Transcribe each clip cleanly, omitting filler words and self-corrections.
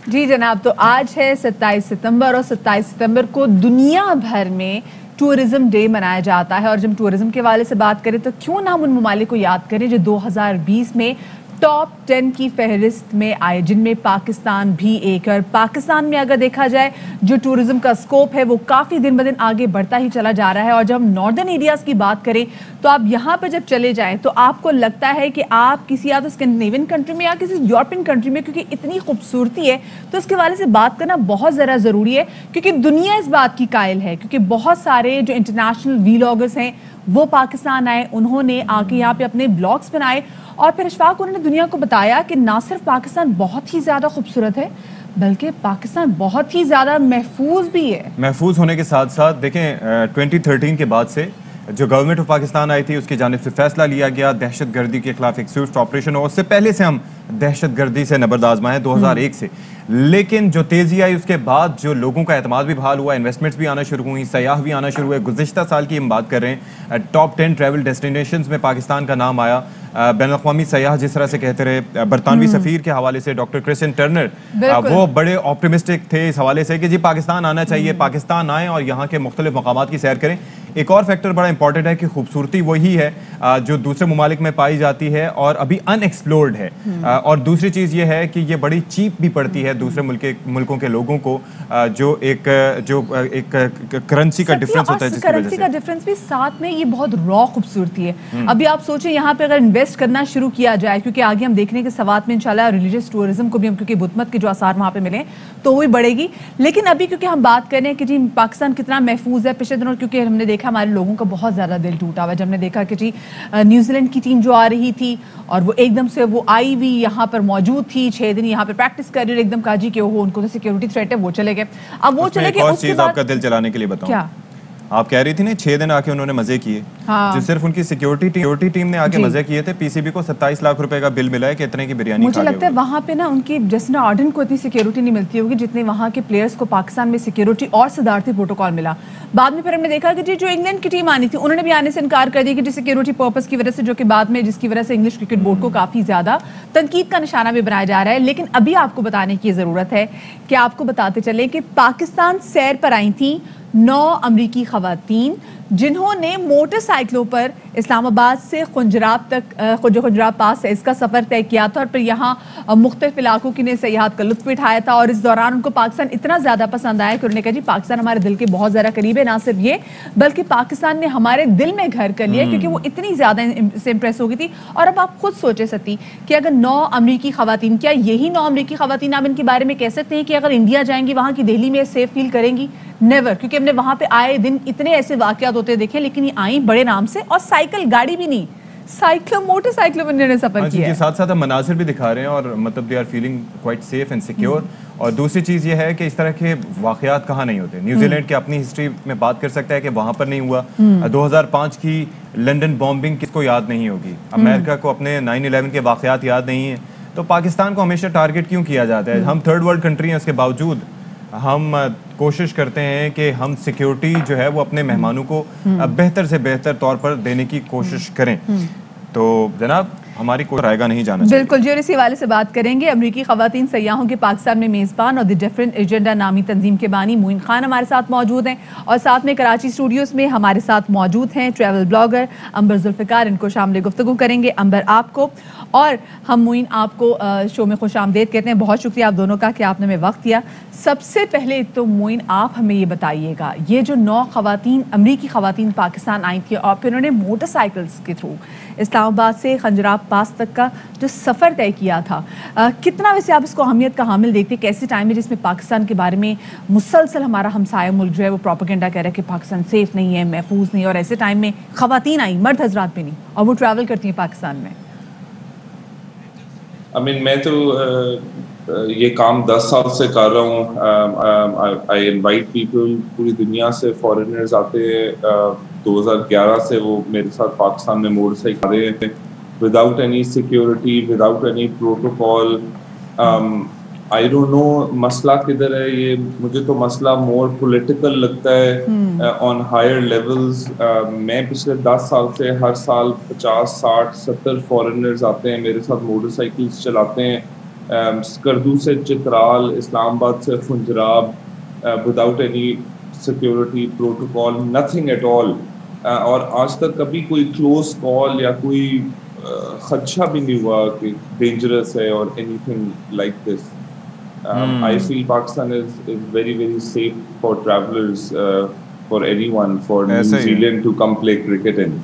جی جناب، تو آج ہے 27 ستمبر اور 27 ستمبر کو دنیا بھر میں ٹورزم ڈے منایا جاتا ہے. اور جب ٹورزم کے حوالے سے بات کریں تو کیوں نہ ہم ان ممالک کو یاد کریں جو 2020 میں ٹاپ 10 کی فہرست میں آئے، جن میں پاکستان بھی ایک ہے. اور پاکستان میں اگر دیکھا جائے جو ٹورزم کا سکوپ ہے وہ کافی دن بدن آگے بڑھتا ہی چلا جا رہا ہے. اور جب ہم ناردرن ایریاز کی بات کریں تو آپ یہاں پہ جب چلے جائیں تو آپ کو لگتا ہے کہ آپ کسی یا تو اسکینڈینیوین کنٹری میں یا کسی یورپین کنٹری میں، کیونکہ اتنی خوبصورتی ہے تو اس کے حوالے سے بات کرنا بہت ذرا ضروری ہے. کیونکہ دنیا اس بات کی قائل ہے، کیونکہ بہت سارے جو انٹرنیشنل ویلاگرز ہیں وہ پاکستان آئے، انہوں نے آ کے یہاں پہ اپنے بلاگز بنائے اور پھر اشفاق انہوں نے دنیا کو بتایا کہ نہ صرف پاکستان بہت ہی زیادہ خوبصورت ہے بلکہ پاکستان بہت ہی زیادہ محفوظ بھی ہے. محفوظ ہونے کے ساتھ ساتھ دیکھیں 2013 کے بعد سے جو گورنمنٹ آف پاکستان آئی تھی اس کی جانب سے فیصلہ لیا گیا دہشت گردی کے خلاف ایک سوئفٹ آپریشن ہو. اس سے پہلے سے ہم دہشت گردی سے نبرد آزما ہے 2001 سے، لیکن جو تیزی آئی اس کے بعد جو لوگوں کا اعتماد بھی بحال ہوا، انویسٹمنٹس بھی آنا شروع ہوئی، سیاح بھی آنا شروع ہوئے. گزشتہ سال کی ہم بات کر رہے ہیں ٹاپ 10 ٹریول ڈیسٹینیشنز میں پاکستان کا نام آیا. بین الاقوامی سیاح جس طرح سے کہتے رہے، برطانوی سفیر کے حوالے سے ڈاکٹر کرسٹین ٹرنر وہ بڑے آپٹیمسٹک تھے اس حوالے سے کہ جی پاکستان آنا چاہیے، پاکستان آئیں اور یہاں کے مختلف مقامات کی سیر کریں. ایک اور فیکٹر بڑا امپورٹنٹ ہے کہ خوبصورتی وہی ہے جو دوسرے ممالک میں پائی جاتی ہے اور ابھی ان ایکسپلورڈ ہے. اور دوسری چیز یہ ہے کہ یہ بڑی چیپ بھی پڑتی ہے دوسرے ملکوں کے لوگوں کو، جو ایک کرنسی کا ڈفرنس ہوتا ہے جس کی وجہ سے کرنسی کا ڈفرنس بھی ساتھ میں یہ بہت را خوبصورتی ہے. ابھی آپ سوچیں یہاں پہ اگر انویسٹ کرنا شروع کیا جائے، کیونکہ آگے ہم دیکھنے کے سوات میں انشاءاللہ ریلیجیس ٹورزم کو بھی ہم کیونکہ بدھ مت کے جو آثار وہاں پہ ملیں تو وہ بھی بڑھے گی. لیکن ابھی کیونکہ ہم بات کر رہے ہیں کہ جی پاکستان کتنا محفوظ ہے، پچھلے دنوں کیونکہ ہم نے دیکھا ہمارے لوگوں کا بہت زیادہ دل ٹوٹا ہوا جب ہم نے دیکھا کہ جی نیوزی لینڈ کی ٹیم جو آ رہی تھی اور وہ ایک دم سے وہ آئی ہوئی یہاں پر موجود تھی 6 دن یہاں پہ پریکٹس کر رہی اور ایک دم کہا جی کہ وہ ان کو تو سیکیورٹی تھریٹ ہے، وہ چلے گئے. اب وہ چلے گئے. ایک اور چیز آپ کا دل چلانے کے لیے بتاؤں، کیا آپ کہہ رہی تھی نا 6 دن آ کے انہوں نے مزے کیے، جو صرف ان کی سیکیورٹی ٹیم نے آ کے مزے کیے تھے. پی سی بی کو 27 لاکھ روپے کا بل ملا ہے کہ اتنے کی بریانی. مجھے لگتا ہے وہاں پہ نا ان کی جیسنا آرڈن کو اتنی سیکیورٹی نہیں ملتی ہوگی جتنے وہاں کے پلیئرز کو پاکستان میں سیکیورٹی اور صدارتی پروٹوکال ملا. بعد میں پھر ہم نے دیکھا کہ جی جو انگلینڈ کی ٹیم آنی تھی انہوں نے بھی آنے سے انکار کر دیا کہ جی سیکیورٹی پرپس کی وجہ سے، جو کہ بعد میں جس کی وجہ سے انگلش کرکٹ بورڈ کو کافی زیادہ تنقید کا نشانہ بھی بنایا جا رہا ہے. لیکن ابھی آپ کو بتانے کی ضرورت ہے کہ آپ کو بتاتے چلیں کہ پاکستان سیر پر آئی تھیں 9 امریکی خواتین جنہوں نے موٹر سائیکلوں پر اسلام آباد سے خنجراب تک جو خنجراب پاس ہے اس کا سفر طے کیا تھا اور پھر یہاں مختلف علاقوں کی نے سیاحت کا لطف اٹھایا تھا. اور اس دوران ان کو پاکستان اتنا زیادہ پسند آیا کہ انہوں نے کہا جی پاکستان ہمارے دل کے بہت زیادہ قریب ہے. نہ صرف یہ بلکہ پاکستان نے ہمارے دل میں گھر کر لیا کیونکہ وہ اتنی زیادہ سے امپریس ہو گئی تھی. اور اب آپ خود سوچے سکتی کہ اگر 9 امریکی خواتین، کیا یہی 9 امریکی خواتین آپ ان کے بارے میں کہہ سکتے ہیں کہ اگر انڈیا جائیں گی وہاں کی دہلی میں سیف فیل کریں گی؟ نیور. کیونکہ ہم نے وہاں پہ آئے دن اتنے ایسے واقعات ہوتے دیکھے، لیکن یہ آئیں بڑے نام سے اور سائیکل گاڑی بھی نہیں، موٹر سائیکلوں پر انہوں نے سفر کیا ہے. ساتھ ساتھ ہم مناظر بھی دکھا رہے ہیں اور مطلب they are feeling quite safe and secure. اور دوسری چیز یہ ہے کہ اس طرح کے واقعات کہاں نہیں ہوتے. نیوزی لینڈ کی اپنی ہسٹری میں بات کر سکتا ہے کہ وہاں پر نہیں ہوا. 2005 کی لنڈن بامبنگ کس کو یاد نہیں ہوگی؟ امریکہ کو اپنے 9/11 کے واقعات یاد نہیں ہیں. تو پاکستان کو ہمیشہ ٹارگٹ کیوں کیا جاتا ہے؟ ہم تھرڈ ورلڈ کنٹری ہیں، اس کے باوجود ہم کوشش کرتے ہیں کہ ہم سیکیورٹی جو ہے وہ اپنے مہمانوں کو بہتر سے بہتر طور پر دینے کی کوشش کریں. تو جناب ہماری کوئی رائے گا نہیں جانا چاہیے. بالکل جی. اور اسی حوالے سے بات کریں گے امریکی خواتین سیاحوں کے پاکستان میں میزبان اور دی ڈفرنٹ ایجنڈا نامی تنظیم کے بانی معین خان ہمارے ساتھ موجود ہیں اور ساتھ میں کراچی اسٹوڈیوز میں ہمارے ساتھ موجود ہیں ٹریول بلاگر امبر ذوالفقار. ان کو شامل گفتگو کریں گے. امبر آپ کو اور ہم معین آپ کو شو میں خوش آمدید کہتے ہیں. بہت شکریہ آپ دونوں کا کہ آپ نے ہمیں وقت دیا. سب سے پہلے تو معین آپ ہمیں یہ بتائیے گا یہ جو 9 خواتین امریکی خواتین پاکستان آئی تھیں اور پھر انہوں نے موٹر سائیکلز کے تھرو اسلام آباد سے خنجراب پاس تک کا جو سفر طے کیا تھا، کتنا ویسے آپ اس کو اہمیت کا حامل دیکھتے ہیں؟ کیسے ٹائم ہے جس میں پاکستان کے بارے میں مسلسل ہمارا ہمسایہ ملک جو ہے وہ پروپیگنڈا کہہ رہا ہے کہ پاکستان سیف نہیں ہے، محفوظ نہیں، اور ایسے ٹائم میں خواتین آئیں، مرد حضرات بھی نہیں، اور وہ ٹریول کرتی ہیں پاکستان میں؟ میں تو یہ کام 10 سال سے کر رہا ہوں. آئی انوائٹ پیپل، پوری دنیا سے فارینرز آتے ہیں. 2011 سے وہ میرے ساتھ پاکستان میں موٹر سائیکل آ رہے ہیں without any security, without any protocol. I don't know مسئلہ کدھر ہے. یہ مجھے تو مسئلہ مور پولیٹیکل لگتا ہے آن ہائر لیولز. میں پچھلے 10 سال سے ہر سال 50 60 70 فارینرز آتے ہیں میرے ساتھ موٹر سائیکلز چلاتے ہیں. اسکردو سے چترال, اسلام آباد سے Khunjerab, without any security protocol, nothing at all. اور آج تک کبھی کوئی کلوز کال یا کوئی خدشہ بھی نہیں ہوا کہ ڈینجرس ہے اور any thing like this. I feel Pakistan is very very safe for travelers, for anyone, for New Zealand to come play cricket in.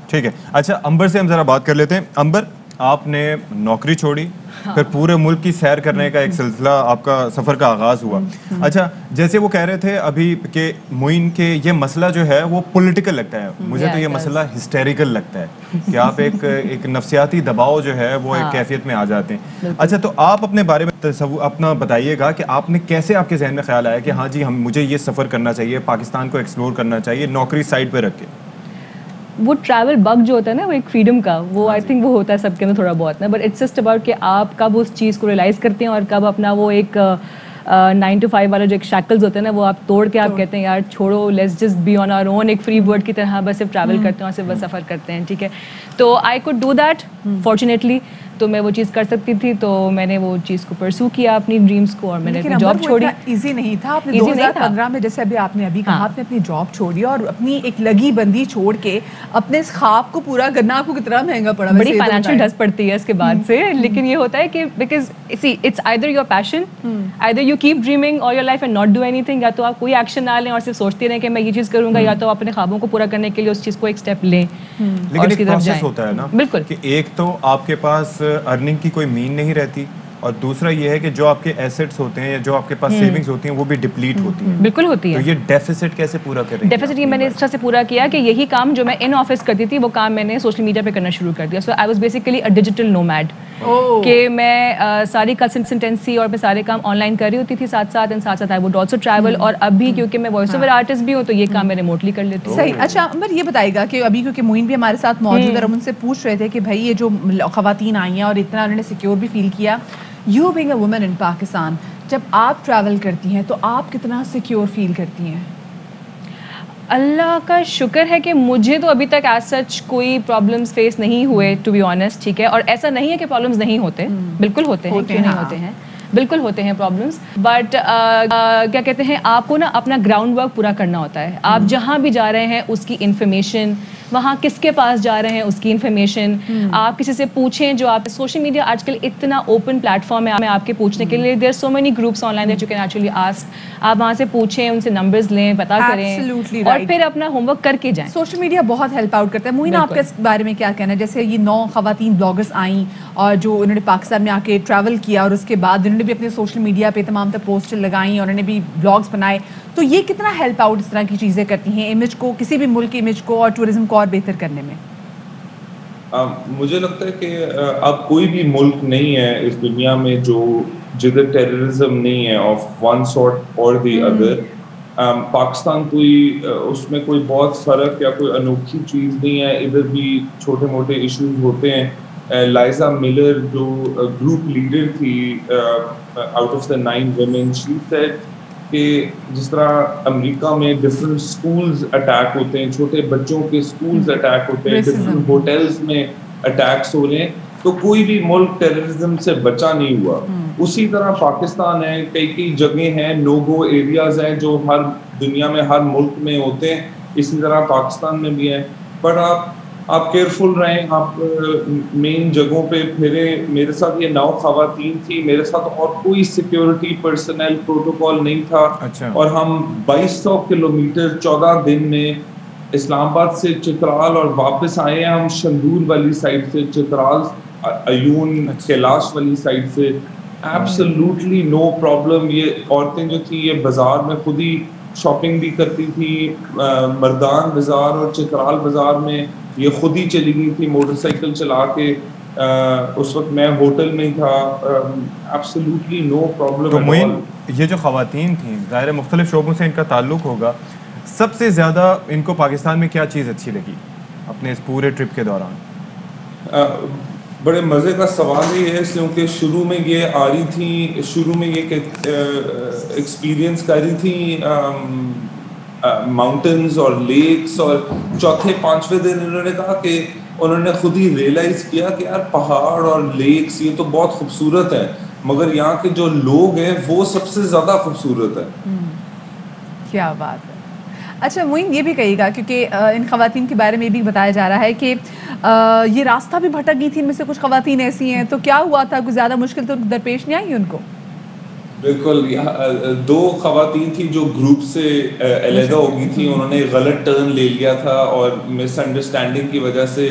ٹھیک ہے. اچھا امبر سے ہم ذرا بات کر لیتے ہیں. امبر, آپ نے نوکری چھوڑی, پھر پورے ملک کی سیر کرنے کا ایک سلسلہ آپ کا سفر کا آغاز ہوا. اچھا, جیسے وہ کہہ رہے تھے ابھی کہ معین کہ یہ مسئلہ جو ہے وہ پولیٹیکل لگتا ہے, مجھے تو یہ مسئلہ ہسٹیریکل لگتا ہے کہ آپ ایک نفسیاتی دباؤ جو ہے وہ ایک کیفیت میں آ جاتے ہیں. اچھا, تو آپ اپنے بارے میں اپنا بتائیے گا کہ آپ نے کیسے, آپ کے ذہن میں خیال آیا کہ ہاں جی مجھے یہ سفر کرنا چاہیے, پاکستان کو ایکسپلور کرنا چاہیے, نوکری سائڈ پہ رکھ کے. وہ ٹریول بگ جو ہوتا ہے نا, وہ ایک فریڈم کا, وہ آئی تھنک وہ ہوتا ہے سب کے اندر تھوڑا بہت نا, بٹ اٹس جسٹ اباؤٹ کہ آپ کب اس چیز کو ریئلائز کرتے ہیں اور کب اپنا وہ ایک 9 to 5 والا جو ایک شیکلز ہوتے ہیں نا, وہ آپ توڑ کے آپ کہتے ہیں یار چھوڑو, لیٹس جسٹ بی آن آور اون, ایک فری برڈ کی طرح بس صرف ٹریول کرتے ہیں اور صرف بس سفر کرتے ہیں. ٹھیک ہے, تو I could do that fortunately, تو میں وہ چیز کر سکتی تھی, تو میں نے وہ چیز کو پرسو کیا اپنی ڈریمز کو, اور میں نے اپنی جاب چھوڑی. ایزی نہیں تھا. آپ نے 2015 میں جیسے ابھی آپ نے کہا, آپ نے اپنی جاب چھوڑی اور اپنی ایک لگی بندی چھوڑ کے اپنے اس خواب کو پورا کرنا آپ کو کتنا مہنگا پڑا. بڑی فائنینشیل ڈس پڑتی ہے اس کے بعد سے, لیکن یہ ہوتا ہے کہ because see it's either your passion, either you keep dreaming all your life and not do anything, یا تو آپ کوئی ایکشن نہ لیں اور صرف سوچتے رہیں کہ میں یہ چیز کروں گا, یا تو اپنے خوابوں کو پورا کرنے کے لیے اس چیز کو ایک اسٹیپ لیں. لیکن ایک پروسیس ہوتا ہے نا, بالکل, کہ ایک تو آپ کے پاس ارننگ کی کوئی مین نہیں رہتی, اور دوسرا یہ ہے کہ جو آپ کے ایسٹس ہوتے ہیں یا جو آپ کے پاس سیونگز ہوتی ہیں وہ بھی ڈپلیٹ ہوتی ہیں. بالکل ہوتی ہے. تو یہ ڈیفیسٹ کیسے پورا کریں؟ ڈیفیسٹ یہ میں نے اس طرح سے پورا کیا کہ یہی کام جو میں ان آفس کرتی تھی وہ کام میں نے سوشل میڈیا پہ کرنا شروع کر دیا. So I was basically a digital nomad, کہ میں ساری کنسلٹنسی اور میں سارے کام آن لائن کر رہی ہوتی تھی ساتھ ساتھ, اینڈ ساتھ ساتھ آئی ووڈ آلسو ٹریول. اور اب بھی کیونکہ میں وائس اوور آرٹسٹ بھی ہوں تو یہ کام میں ریموٹلی کر لیتی ہوں. صحیح. اچھا امبر, یہ بتائے گا کہ ابھی کیونکہ معین بھی ہمارے ساتھ موجود ہے, ہم ان سے پوچھ رہے تھے کہ بھائی یہ جو خواتین آئی ہیں اور اتنا انہوں نے سیکیور بھی فیل کیا, یو بینگ اے وومن ان پاکستان, جب آپ ٹریول کرتی ہیں تو آپ کتنا سیکیور فیل کرتی ہیں؟ اللہ کا شکر ہے کہ مجھے تو ابھی تک ایز سچ کوئی پرابلمس فیس نہیں ہوئے, ٹو بی آنیسٹ. ٹھیک ہے, اور ایسا نہیں ہے کہ پرابلمس نہیں ہوتے, بالکل ہوتے ہیں, کیوں نہیں ہوتے ہیں, بالکل ہوتے ہیں پرابلمس. بٹ کیا کہتے ہیں, آپ کو نا اپنا گراؤنڈ ورک پورا کرنا ہوتا ہے. آپ جہاں بھی جا رہے ہیں اس کی انفارمیشن, وہاں کس کے پاس جا رہے ہیں اس کی انفارمیشن, آپ کسی سے پوچھیں. جو آپ سوشل میڈیا آج کل اتنا اوپن پلیٹ فارم ہے آپ کے پوچھنے کے لیے, there so many groups online that you can actually ask. آپ وہاں سے پوچھیں, ان سے نمبرز لیں, پتا کریں, اور پھر اپنا ہوم ورک کر کے جائیں. سوشل میڈیا بہت ہیلپ آؤٹ کرتا ہے. معین, آپ کا اس بارے میں کیا کہنا ہے؟ جیسے یہ 9 خواتین بلاگرس آئیں اور جو انہوں نے پاکستان میں آ کے ٹریول کیا, اور اس کے بعد انہوں نے بھی اپنے سوشل میڈیا پہ تمام تر پوسٹ لگائیں اور انہوں نے بھی بلاگس بنائے, تو یہ کتنا ہیلپ آؤٹ اس طرح کی چیزیں کرتی ہیں امیج کو, کسی بھی ملک کی امیج کو اور ٹورزم کو اور بہتر کرنے میں؟ مجھے لگتا ہے کہ اب کوئی بھی ملک نہیں ہے اس دنیا میں جو جدھر ٹیررزم نہیں ہے آف ون سارٹ اور دی ادر. پاکستان کوئی اس میں کوئی بہت فرق یا کوئی انوکھی چیز نہیں ہے, ادھر بھی چھوٹے موٹے ایشوز ہوتے ہیں. لائزا ملر جو گروپ لیڈر تھی out of the 9 women, she said کہ جس طرح امریکہ میں ڈفرینٹ اسکولز اٹیک ہوتے ہیں, چھوٹے بچوں کے اسکولز اٹیک ہوتے ہیں, ڈفرینٹ ہوٹلز میں اٹیکس ہو رہے ہیں, تو کوئی بھی ملک ٹیررزم سے بچا نہیں ہوا. اسی طرح پاکستان ہے, کئی جگہیں ہیں, نو گو ایریاز ہیں جو ہر دنیا میں ہر ملک میں ہوتے ہیں, اسی طرح پاکستان میں بھی ہیں. پر آپ کیئرفل رہیں, آپ مین جگہوں پہ پھریں. میرے ساتھ یہ 9 خواتین تھی, میرے ساتھ اور کوئی سیکیورٹی پرسنل پروٹوکال نہیں تھا, اور ہم 2200 کلومیٹر 14 دن میں اسلام آباد سے چترال اور واپس آئے ہیں. ہم شندور والی سائڈ سے, چترال ایون کیلاش والی سائڈ سے, ایبسلیوٹلی نو پرابلم. یہ عورتیں جو تھیں یہ بازار میں خود ہی شاپنگ بھی کرتی تھی, مردان بازار اور چترال بازار میں یہ خود ہی چلی گئی تھی موٹر سائیکل چلا کے. اس وقت میں ہوٹل میں ہی تھا. Absolutely no problem. تو معین, یہ جو خواتین تھیں ظاہر مختلف شعبوں سے ان کا تعلق ہوگا, سب سے زیادہ ان کو پاکستان میں کیا چیز اچھی لگی اپنے اس پورے ٹرپ کے دوران؟ بڑے مزے کا سوال یہ ہے, کیونکہ شروع میں یہ آ رہی تھیں, شروع میں یہ ایکسپیرئنس کر رہی تھیں ماؤنٹنز اور لیکس, اور چوتھے 5ویں دن انہوں نے کہا کہ انہوں نے خود ہی ریئلائز کیا کہ یار پہاڑ اور لیکس یہ تو بہت خوبصورت ہے, مگر یہاں کے جو لوگ ہیں وہ سب سے زیادہ خوبصورت ہیں. کیا بات ہے. اچھا معین یہ بھی کہیے گا کیونکہ ان خواتین کے بارے میں بھی بتایا جا رہا ہے کہ یہ راستہ بھی بھٹک گئی تھی, ان میں سے کچھ خواتین ایسی ہیں, تو کیا ہوا تھا, کچھ زیادہ مشکل تو درپیش نہیں آئی ان کو؟ بالکل, 2 خواتین تھی جو گروپ سے علیحدہ ہو گئی تھی, انہوں نے غلط ٹرن لے لیا تھا اور مس انڈرسٹینڈنگ کی وجہ سے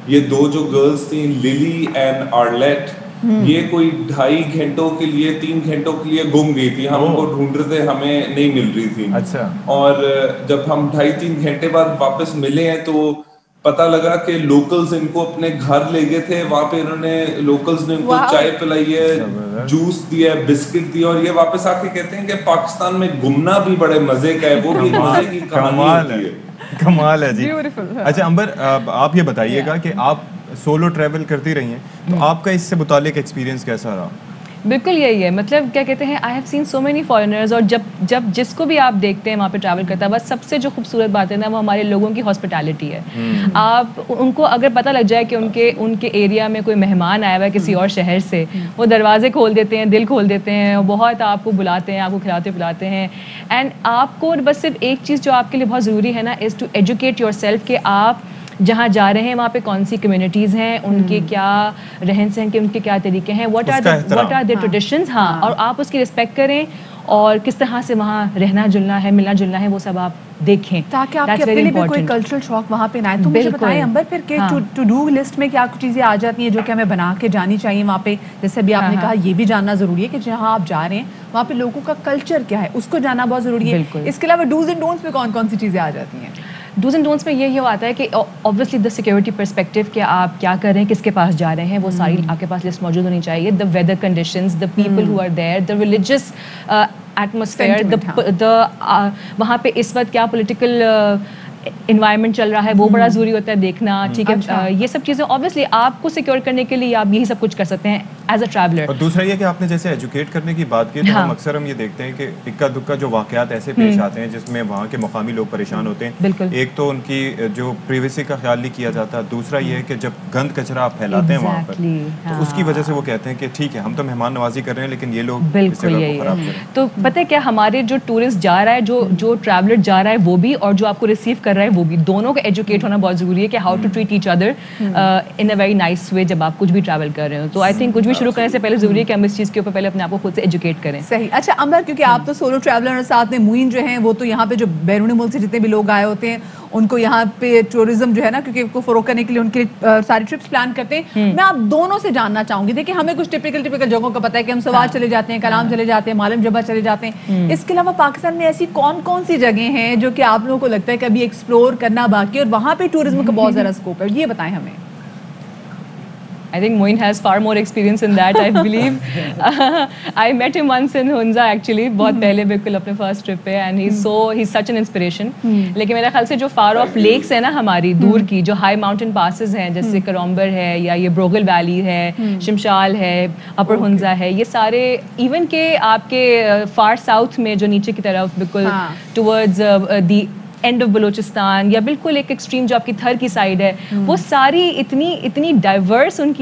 یہ 2 جو گرلز تھیں للی اینڈ آرلیٹ, یہ کوئی 2.5 گھنٹوں کے لیے 3 گھنٹوں کے لیے گم گئی تھی. ہم ان کو ڈھونڈ رہے تھے, ہمیں نہیں مل رہی تھی. اچھا. اور جب ہم 2.5-3 گھنٹے بعد واپس ملے ہیں تو پتہ لگا کہ لوکلز ان کو اپنے گھر لے گئے تھے. وہاں پہ انہوں نے لوکلز نے ان کو چائے پلائی ہے, جوس دیا ہے, بسکٹ دیا, اور یہ واپس آ کے کہتے ہیں کہ پاکستان میں گھومنا بھی بڑے مزے کا ہے, وہ بھی مزے کی کہانی ہوتی ہے. کمال ہے جی. اچھا امبر, آپ یہ بتائیے گا کہ آپ سولو ٹریول کرتی رہی ہیں, تو آپ کا اس سے متعلق ایکسپیرینس کیسا رہا؟ بالکل یہی ہے, مطلب کیا کہتے ہیں, I have seen so many فارینرز, اور جب جس کو بھی آپ دیکھتے ہیں وہاں پہ ٹریول کرتا ہے, بس سب سے جو خوبصورت بات ہے نا وہ ہمارے لوگوں کی ہاسپٹیلٹی ہے. آپ ان کو اگر پتہ لگ جائے کہ ان کے ایریا میں کوئی مہمان آیا ہوا ہے کسی اور شہر سے, وہ دروازے کھول دیتے ہیں, دل کھول دیتے ہیں, بہت آپ کو بلاتے ہیں, آپ کو کھلاتے پلاتے ہیں. اینڈ آپ کو بس صرف ایک چیز جو آپ کے لیے بہت ضروری ہے نا, از ٹو ایجوکیٹ یور سیلف, کہ آپ جہاں جا رہے ہیں وہاں پہ کون سی کمیونٹیز ہیں, ان کے کیا رہن سہن کے, ان کے کیا طریقے ہیں, واٹ آر دیئر ٹریڈیشنز, ہاں, اور آپ اس کی رسپیکٹ کریں, اور کس طرح سے وہاں رہنا جلنا ہے, ملنا جلنا ہے, وہ سب آپ دیکھیں, تاکہ آپ کے اپنے بھی کوئی کلچرل شوق وہاں پہ نہ آئے. تو مجھے بتائیں امبر پھر کہ ٹو ڈو لسٹ میں کیا کچھ چیزیں آ جاتی ہیں جو کہ ہمیں بنا کے جانی چاہیے وہاں پہ؟ جیسے ابھی آپ نے کہا یہ بھی جاننا ضروری ہے کہ جہاں آپ جا رہے ہیں وہاں پہ لوگوں کا کلچر کیا ہے, اس کو جاننا بہت ضروری ہے. اس کے علاوہ ڈوز اینڈ ڈونٹس میں کون کون سی چیزیں آ جاتی ہیں؟ ڈوز اینڈ ڈونٹس میں یہ آتا ہے کہ اوبویسلی دا سیکورٹی پرسپیکٹو, کہ آپ کیا کر رہے ہیں, کس کے پاس جا رہے ہیں, وہ ساری آپ کے پاس لسٹ موجود ہونی چاہیے. The weather conditions, the people who are there, the religious atmosphere, وہاں پہ اس وقت کیا پولیٹیکل انوائرمنٹ چل رہا ہے, وہ بڑا ضروری ہوتا ہے دیکھنا. ٹھیک ہے, یہ سب چیزیں اوبویسلی آپ کو سیکیور کرنے کے لیے آپ یہی سب کچھ کر سکتے ہیں ایز اے ٹریولر. اور دوسرا یہ کہ آپ نے جیسے ایجوکیٹ کرنے کی بات کی, تو ہم اکثر ہم یہ دیکھتے ہیں کہ اکا دکا جو واقعات ایسے پیش آتے ہیں جس میں وہاں کے مقامی لوگ پریشان ہوتے ہیں. بالکل. ایک تو ان کی جو پریویسی کا خیال نہیں کیا جاتا, دوسرا یہ ہے کہ جب گند کچرا آپ پھیلاتے ہیں وہاں پر, تو اس کی وجہ سے وہ کہتے ہیں کہ ٹھیک ہے ہم تو مہمان نوازی کر رہے ہیں لیکن یہ لوگ بالکل یہی ہے. تو پتہ ہے کیا, ہمارے جو ٹورسٹ جا رہا ہے, جو ٹریولر جا رہا ہے وہ بھی, اور جو آپ کو ریسیو کر رہا ہے وہ بھی, دونوں کو ایجوکیٹ ہونا بہت ضروری ہے کہ how to treat each other in a very nice way جب آپ کچھ بھی ٹریول کر رہے ہو. تو آئی تھنک کچھ بھی شروع کرنے سے پہلے ضروری ہے کہ ہم اس چیز کے اوپر پہلے اپنے آپ کو خود سے ایجوکیٹ کریں. صحیح. اچھا امبر, کیونکہ آپ تو سولو ٹریولر اور ساتھ میں معین جو ہیں وہ تو یہاں پہ جو بیرون ملک سے جتنے بھی لوگ آئے ہوتے ہیں ان کو یہاں پہ ٹورزم جو ہے نا, کیونکہ کو فروغ کرنے کے لیے ان کے ساری ٹرپس پلان کرتے ہیں. میں آپ دونوں سے جاننا چاہوں گی, دیکھیں ہمیں کچھ ٹپیکل جگہوں کا پتہ ہے کہ ہم سوات چلے جاتے ہیں, کلام چلے جاتے ہیں, معلم جبہ چلے جاتے ہیں. اس کے علاوہ پاکستان میں ایسی کون کون سی جگہیں ہیں جو کہ آپ لوگوں کو لگتا ہے کہ ابھی ایکسپلور کرنا باقی ہے اور وہاں پہ ٹورزم کا بہت زیادہ اسکوپ ہے, یہ بتائیں ہمیں. I think Moin has far more experience in that, I believe. I met him once in Hunza actually, بہت پہلے بالکل اپنے فرسٹ ٹرپ پہ, and he's such an inspiration. لیکن میرے خیال سے جو فار آف لیکس ہیں نا ہماری دور کی, جو ہائی ماؤنٹین پاسز ہیں جیسے کرامبر ہے, یا یہ بروغل ویلی ہے, شمشال ہے, اپر ہنزا ہے, یہ سارے ایون کہ آپ کے فار ساؤتھ میں جو نیچے کی طرف بالکل towards the end of Balochistan, یا بالکل ایک ایکسٹریم جو آپ کی تھر کی سائڈ ہے, وہ ساری اتنی ڈائیورس ان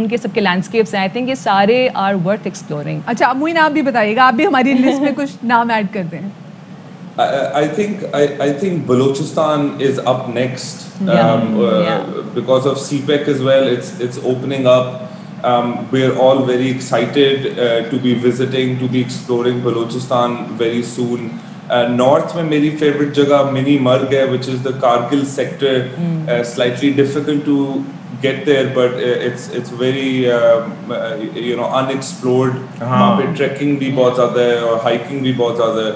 کے سب کے لینڈسکیپس ہیں. آئی تھنک یہ سارے آر ورتھ ایکسپلورنگ. اچھا معین آپ بھی بتائیے گا, آپ بھی ہماری لسٹ میں کچھ نام ایڈ کر دیں. I think Balochistan is up next because of CPEC as well. It's opening up. We're all very excited to be visiting, to be exploring Balochistan very soon. North میں میری فیوریٹ جگہ منی مرگ ہے, which is the Kargil sector. Slightly difficult to get there, but it's very unexplored. وہاں پہ tracking بھی بہت زیادہ ہے اور ہائکنگ بھی بہت زیادہ ہے.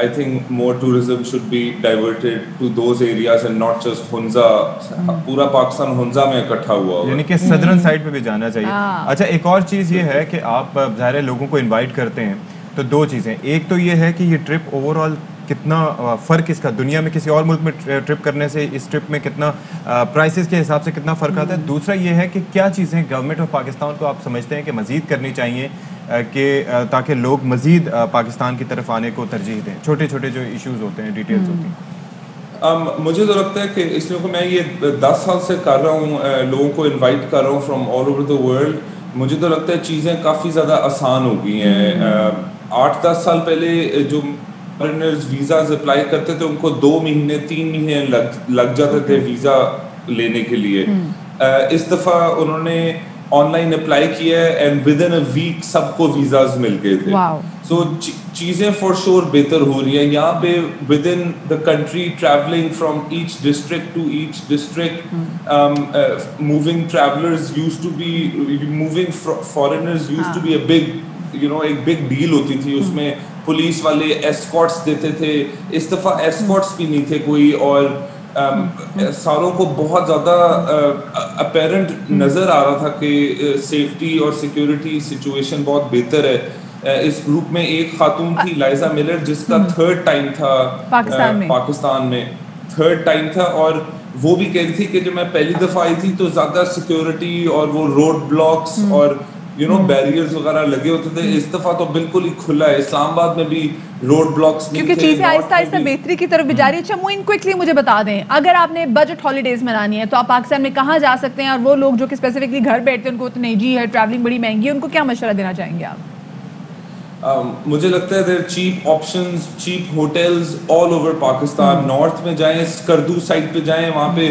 I think more tourism should be diverted to those areas and not just Hunza. پورا پاکستان ہنزا میں اکٹھا ہوا ہوا, یعنی کہ صدرن سائڈ پہ بھی جانا چاہیے. اچھا ایک اور چیز یہ ہے کہ آپ ظاہر لوگوں کو انوائٹ کرتے ہیں, تو دو چیزیں, ایک تو یہ ہے کہ یہ ٹرپ اوور آل کتنا فرق اس کا دنیا میں کسی اور ملک میں ٹرپ کرنے سے اس ٹرپ میں کتنا پرائسز کے حساب سے کتنا فرق آتا ہے. دوسرا یہ ہے کہ کیا چیزیں گورنمنٹ آف پاکستان کو آپ سمجھتے ہیں کہ مزید کرنی چاہیے کہ تاکہ لوگ مزید پاکستان کی طرف آنے کو ترجیح دیں, چھوٹے چھوٹے جو ایشوز ہوتے ہیں, ڈیٹیلز ہوتی ہیں. مجھے تو لگتا ہے کہ اس لیے میں یہ 10 سال سے کر رہا ہوں, لوگوں کو انوائٹ کر رہا ہوں from all over the world, مجھے تو لگتا ہے چیزیں کافی زیادہ آسان ہو گئی ہیں. 8-10 سال پہلے جو فارنرز ویزاز اپلائی کرتے تھے ان کو 2 مہینے 3 مہینے لگ جاتے تھے ویزا لینے کے لیے. اس دفعہ انہوں نے آن لائن اپلائی کیا ہے and within a week سب کو ویزاز مل گئے تھے. سو چیزیں فار شور بہتر ہو رہی ہیں یہاں پہ. With in the country travelling from each district to each district, moving travellers used to be moving foreigners used to be a big ایک بگ ڈیل ہوتی تھی. اس میں پولیس والے ایسکارٹس دیتے تھے. اس دفعہ ایسکارٹس بھی نہیں تھے کوئی, اور ساروں کو بہت زیادہ اپیرنٹ نظر آ رہا تھا کہ سیفٹی اور سیکیورٹی سچویشن بہت بہتر ہے. اس گروپ میں ایک خاتون تھی لائزا ملر جس کا 3rd ٹائم تھا پاکستان میں, 3rd ٹائم تھا, اور وہ بھی کہہ رہی تھی کہ جب میں پہلی دفعہ آئی تھی تو زیادہ سیکیورٹی اور وہ روڈ بلاکس اور بیریئرز وغیرہ لگے ہوتے تھے. اس دفعہ تو بالکل ہی کھلا ہے. اسلام آباد میں بھی روڈ بلاکس نہیں تھے, کیونکہ چیزیں آہستہ آہستہ بہتری کی طرف بھی جا رہی ہے. اچھا موئن کوئکلی مجھے بتا دیں, اگر آپ نے بجٹ ہالیڈیز منانی ہے تو آپ پاکستان میں کہاں جا سکتے ہیں, اور وہ لوگ جو کہ اسپیسیفکلی گھر بیٹھتے ہیں ان کو تو نہیں جی ہے ٹریولنگ بڑی مہنگی ہے, ان کو کیا مشورہ دینا چاہیں گے آپ؟ مجھے لگتا ہے there cheap options, cheap hotels all over Pakistan. North میں جائیں, اسکردو سائڈ پہ جائیں, وہاں پہ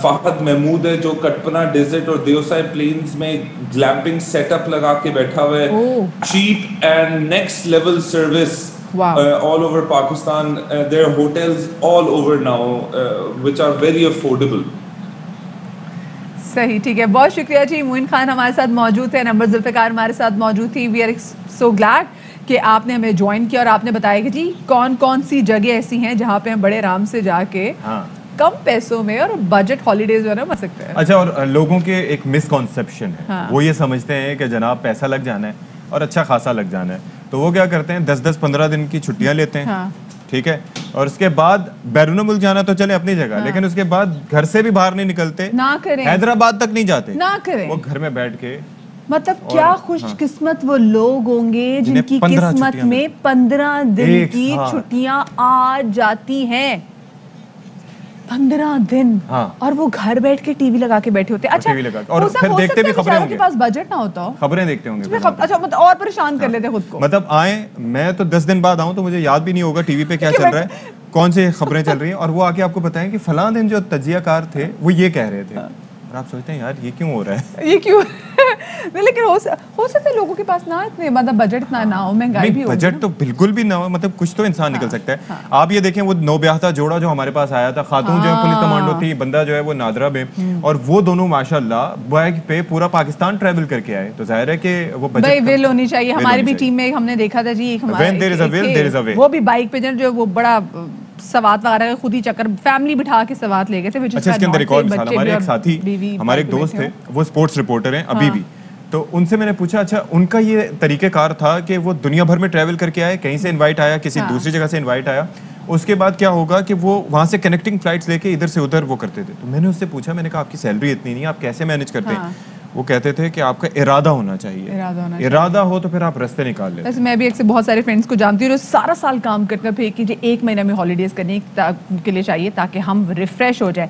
فہد محمود ہے جو کٹپنا ڈیزرٹ اور دیوسائی پلینز میں گلیمپنگ سیٹ اپ لگا کے بیٹھا ہوا ہے. Cheap and next level service all over Pakistan. There are hotels all over now which are very affordable. صحیح, ٹھیک ہے, بہت شکریہ جی. موئن خان ہمارے ساتھ موجود تھے, نمبر ذوالفقار ہمارے ساتھ موجود تھی. وی آر سو گلیڈ کہ آپ نے ہمیں جوائن کیا اور آپ نے بتایا کہ جی کون کون سی جگہ ایسی ہیں جہاں پہ ہم بڑے آرام سے جا کے کم پیسوں میں اور بجٹ ہالیڈیز جو ہے نا مر سکتے ہیں. اچھا, اور لوگوں کے ایک مسکنسیپشن ہے, وہ یہ سمجھتے ہیں کہ جناب پیسہ لگ جانا ہے اور اچھا خاصا لگ جانا ہے, تو وہ کیا کرتے ہیں 10-15 دن کی چھٹیاں لیتے ہیں, ٹھیک ہے, اور اس کے بعد بیرون ملک جانا تو چلے اپنی جگہ, لیکن اس کے بعد گھر سے بھی باہر نہیں نکلتے, حیدرآباد تک نہیں جاتے, وہ گھر میں بیٹھ کے. مطلب کیا خوش قسمت وہ لوگ ہوں گے جن کی قسمت میں 15 دن کی چھٹیاں آ جاتی ہیں. 15 دن, اور وہ گھر بیٹھ کے ٹی وی لگا کے بیٹھے ہوتے ہیں. اچھا, اور پھر دیکھتے بھی خبریں ہوں گے, پاس بجٹ نہ ہوتا ہو, خبریں دیکھتے ہوں گے. اچھا, اور پریشان کر لیتے خود کو. مطلب آئیں, میں تو 10 دن بعد آؤں تو مجھے یاد بھی نہیں ہوگا ٹی وی پہ کیا چل رہا ہے, کون سی خبریں چل رہی ہیں, اور وہ آ کے آپ کو بتائیں کہ فلاں دن جو تجزیہ کار تھے وہ یہ کہہ رہے تھے, اور آپ سوچتے ہیں یار یہ کیوں ہو رہا ہے, یہ کیوں. لیکن ہو سکتا ہے لوگوں کے پاس نہ اتنے مطلب بجٹ اتنا نہ ہو, مہنگائی بھی ہو, بجٹ تو بالکل بھی نہ ہو, مطلب کچھ تو انسان نکل سکتا ہے. آپ یہ دیکھیں وہ نوبیاہتا جوڑا جو ہمارے پاس آیا تھا, خاتون جو ہے پولیس کمانڈو تھی, بندہ جو ہے وہ نادرا میں, اور وہ دونوں ماشاءاللہ بائک پہ پورا پاکستان ٹریول کر کے آئے. تو ظاہر ہے کہ وہ بجٹ ول ہونی چاہیے. ہماری بھی ٹیم میں ہم نے دیکھا تھا جی, وہ بھی بائک پہ جو وہ بڑا سوات وغیرہ خود ہی چکر فیملی بٹھا کے سوات لے گئے تھے. اچھا, اس کے اندر ایک اور مثال, ہمارے ایک ساتھی, ہمارے ایک دوست تھے, وہ اسپورٹس رپورٹر ہیں ابھی بھی, تو ان سے میں نے پوچھا اچھا ان کا یہ طریقہ کار تھا کہ وہ دنیا بھر میں ٹریول کر کے آئے, کہیں سے انوائٹ آیا, کسی دوسری جگہ سے انوائٹ آیا, اس کے بعد کیا ہوگا کہ وہ وہاں سے کنیکٹنگ فلائٹس لے کے ادھر سے ادھر وہ کرتے تھے. تو میں نے اس سے پوچھا, میں نے کہا آپ کی سیلری اتنی نہیں ہے, آپ کیسے مینج کرتے ہیں؟ وہ کہتے تھے کہ آپ کا ارادہ ہونا چاہیے, ارادہ ہو تو پھر آپ رستے نکال لیتے. میں بھی ایک سے بہت سارے فرینڈس کو جانتی ہوں جو سارا سال کام کرتے ہیں, پھر کہ 1 مہینہ میں ہالیڈیز کرنے کے لیے چاہیے تاکہ ہم ریفریش ہو جائے.